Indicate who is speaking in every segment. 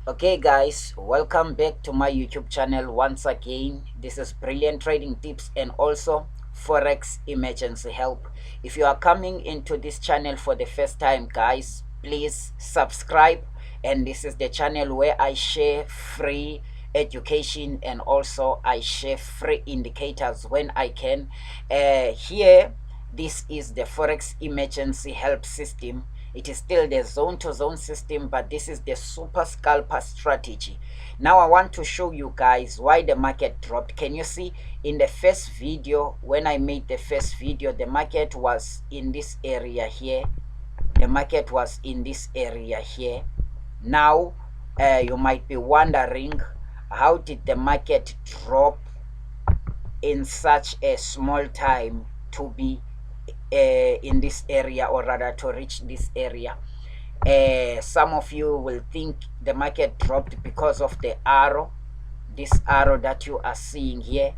Speaker 1: Okay guys, welcome back to my YouTube channel once again. This is Brilliant Trading Tips and also Forex Emergency Help. If you are coming into this channel for the first time guys, please subscribe, and this is the channel where I share free education and also I share free indicators when I can. Here, this is the Forex Emergency Help system. It is still the zone to zone system, but this is the super scalper strategy. Now I want to show you guys why the market dropped. Can you see in the first video, when I made the first video, the market was in this area here. The market was in this area here. Now you might be wondering, how did the market drop in such a small time to be in this area, or rather to reach this area? Some of you will think the market dropped because of the arrow, this arrow that you are seeing here.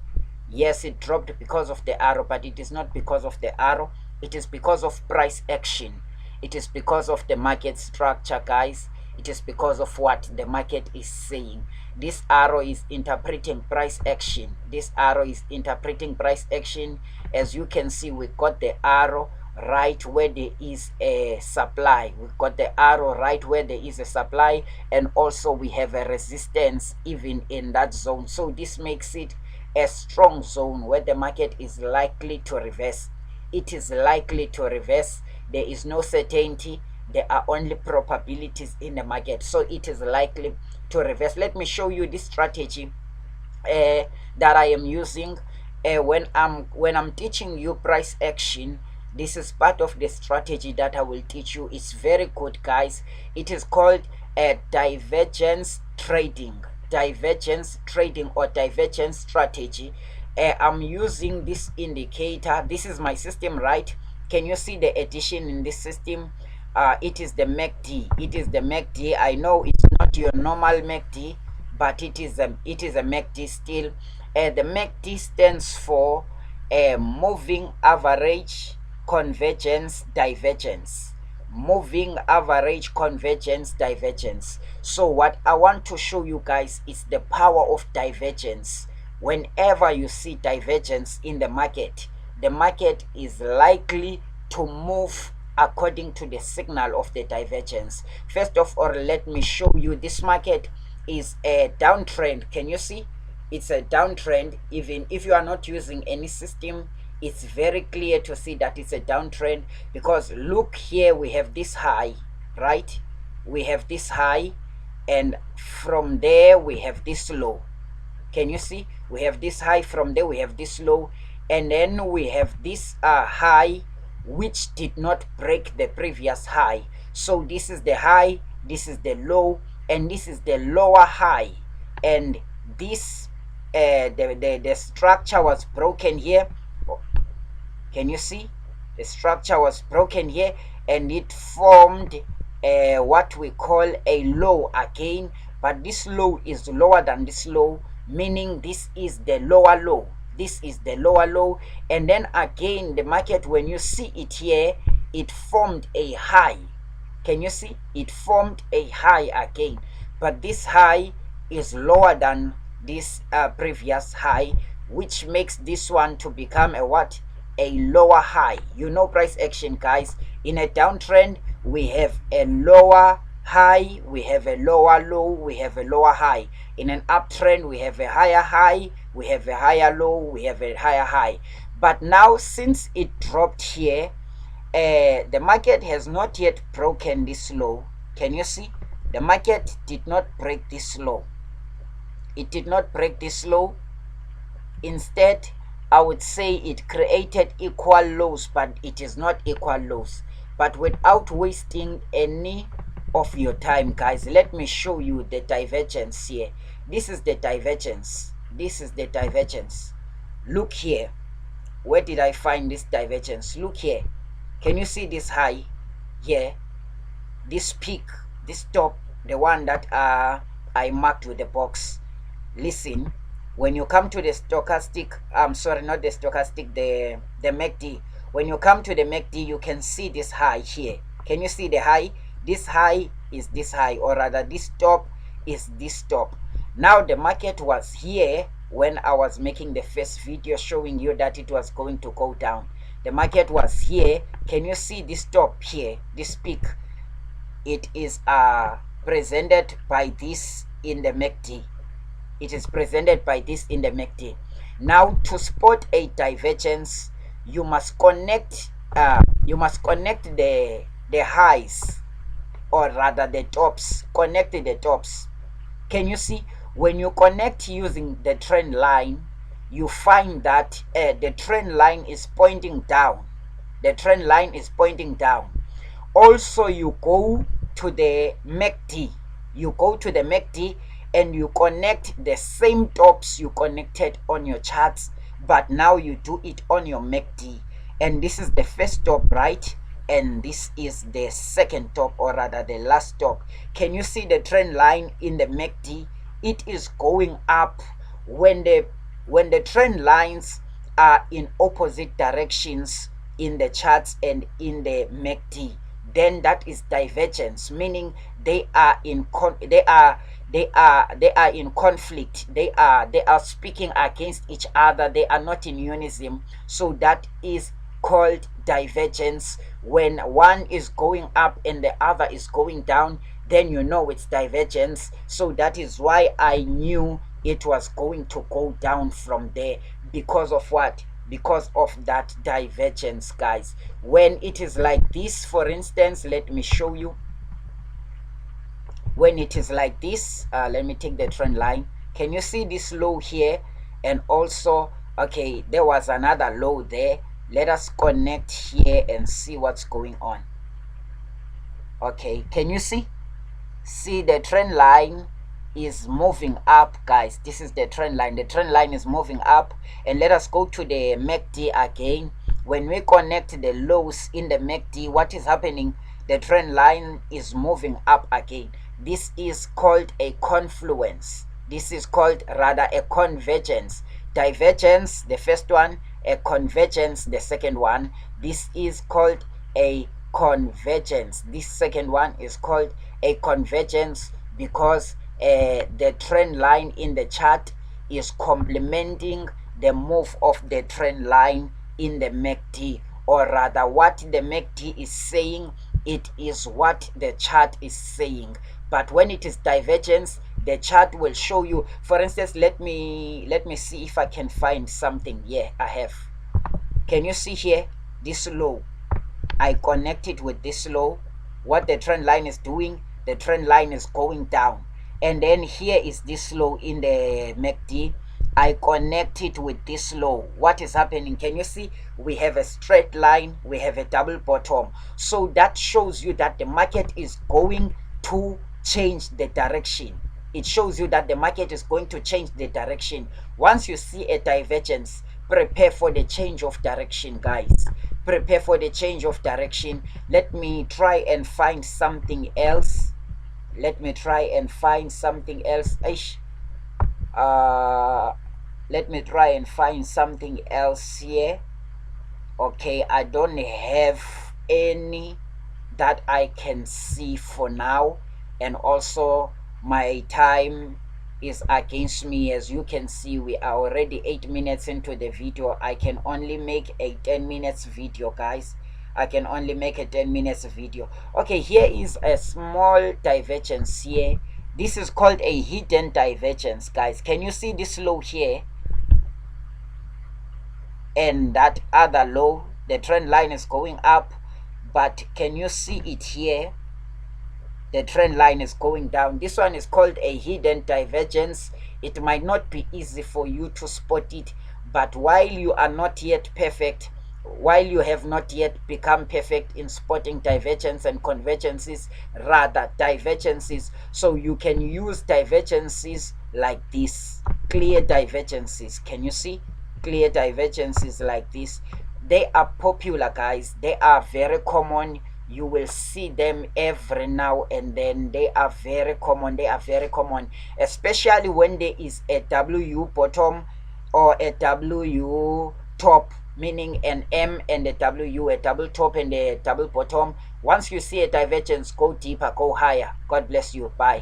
Speaker 1: Yes, it dropped because of the arrow, but it is not because of the arrow. It is because of price action. It is because of the market structure, guys. It is because of what the market is saying. This arrow is interpreting price action. This arrow is interpreting price action. As you can see, we got the arrow right where there is a supply. We've got the arrow right where there is a supply, and also we have a resistance even in that zone. So this makes it a strong zone where the market is likely to reverse. It is likely to reverse. There is no certainty, there are only probabilities in the market, so it is likely to reverse. Let me show you this strategy that I am using when I'm teaching you price action. This is part of the strategy that I will teach you. It's very good, guys. It is called divergence trading. Divergence trading or divergence strategy. I'm using this indicator. This is my system, right? Can you see the addition in this system? It is the MACD. It is the MACD. I know it's not your normal MACD, but it is a MACD still. The MACD stands for moving average convergence divergence. Moving average convergence divergence. So what I want to show you guys is the power of divergence. Whenever you see divergence in the market is likely to move according to the signal of the divergence. First of all, let me show you this market is a downtrend. Can you see? It's a downtrend. Even if you are not using any system, it's very clear to see that it's a downtrend, because look here, we have this high, right? We have this high, and from there we have this low. Can you see? We have this high, from there we have this low, and then we have this high which did not break the previous high. So this is the high, this is the low, and this is the lower high, and this the structure was broken here. Can you see? The structure was broken here, and it formed what we call a low again, but this low is lower than this low, meaning this is the lower low. This is the lower low, and then again the market, when you see it here, it formed a high. Can you see? It formed a high again, but this high is lower than this previous high, which makes this one to become a what? A lower high. You know price action, guys. In a downtrend, we have a lower high, we have a lower low, we have a lower high. In an uptrend, we have a higher high, we have a higher low, we have a higher high. But now, since it dropped here, the market has not yet broken this low. Can you see? The market did not break this low. It did not break this low. Instead, I would say it created equal lows, but it is not equal lows. But without wasting any of your time, guys, let me show you the divergence here. This is the divergence. This is the divergence. Look here. Where did I find this divergence? Look here. Can you see this high here? This peak, this top, the one that I marked with the box. Listen, when you come to the stochastic, I'm sorry, not the stochastic, the MACD. When you come to the MACD, you can see this high here. Can you see the high? This high is this high, or rather this top is this top. Now the market was here when I was making the first video showing you that it was going to go down. The market was here. Can you see this top here, this peak? It is presented by this in the MACD. It is presented by this in the MACD. Now to spot a divergence, you must connect the highs, or rather the tops. Connect the tops. Can you see? When you connect using the trend line, you find that the trend line is pointing down. The trend line is pointing down. Also, you go to the MACD. You go to the MACD and you connect the same tops you connected on your charts, but now you do it on your MACD. And this is the first top, right? And this is the second top, or rather the last top. Can you see the trend line in the MACD? It is going up. When the trend lines are in opposite directions in the charts and in the MACD, then that is divergence, meaning they are in conflict. They are speaking against each other. They are not in unison. So that is called divergence. When one is going up and the other is going down, then you know it's divergence. So that is why I knew it was going to go down from there. Because of what? Because of that divergence, guys. When it is like this, for instance, let me show you. When it is like this, let me take the trend line. Can you see this low here? And also, okay, there was another low there. Let us connect here and see what's going on. Okay, can you see the trend line is moving up, guys? This is the trend line. The trend line is moving up. And let us go to the MACD again. When we connect the lows in the MACD, what is happening? The trend line is moving up again. This is called a confluence. This is called rather a convergence. Divergence, the first one. A convergence, the second one. This is called a convergence. This second one is called a convergence because the trend line in the chart is complementing the move of the trend line in the MACD, or rather what the MACD is saying, it is what the chart is saying. But when it is divergence, the chart will show you. For instance, let me see if I can find something. Yeah, I have. Can you see here this low? I connect it with this low. What the trend line is doing, the trend line is going down. And then here is this low in the MACD. I connect it with this low. What is happening? Can you see? We have a straight line, we have a double bottom. So that shows you that the market is going to change the direction. It shows you that the market is going to change the direction. Once you see a divergence, prepare for the change of direction, guys. Prepare for the change of direction. Let me try and find something else. Let me try and find something else. Let me try and find something else here. Okay, I don't have any that I can see for now. And also my time is against me. As you can see, we are already 8 minutes into the video. I can only make a 10 minutes video, guys. I can only make a 10 minutes video. Okay, here is a small divergence here. This is called a hidden divergence, guys. Can you see this low here and that other low? The trend line is going up, but can you see it here? The trend line is going down. This one is called a hidden divergence. It might not be easy for you to spot it, but while you are not yet perfect, while you have not yet become perfect in spotting divergence and convergences, rather divergences, so you can use divergences like this, clear divergences. Can you see clear divergences like this? They are popular, guys. They are very common. You will see them every now and then. They are very common. They are very common, especially when there is a W bottom or a W top, meaning an M and a W, a double top and a double bottom. Once you see a divergence, go deeper, go higher. God bless you. Bye.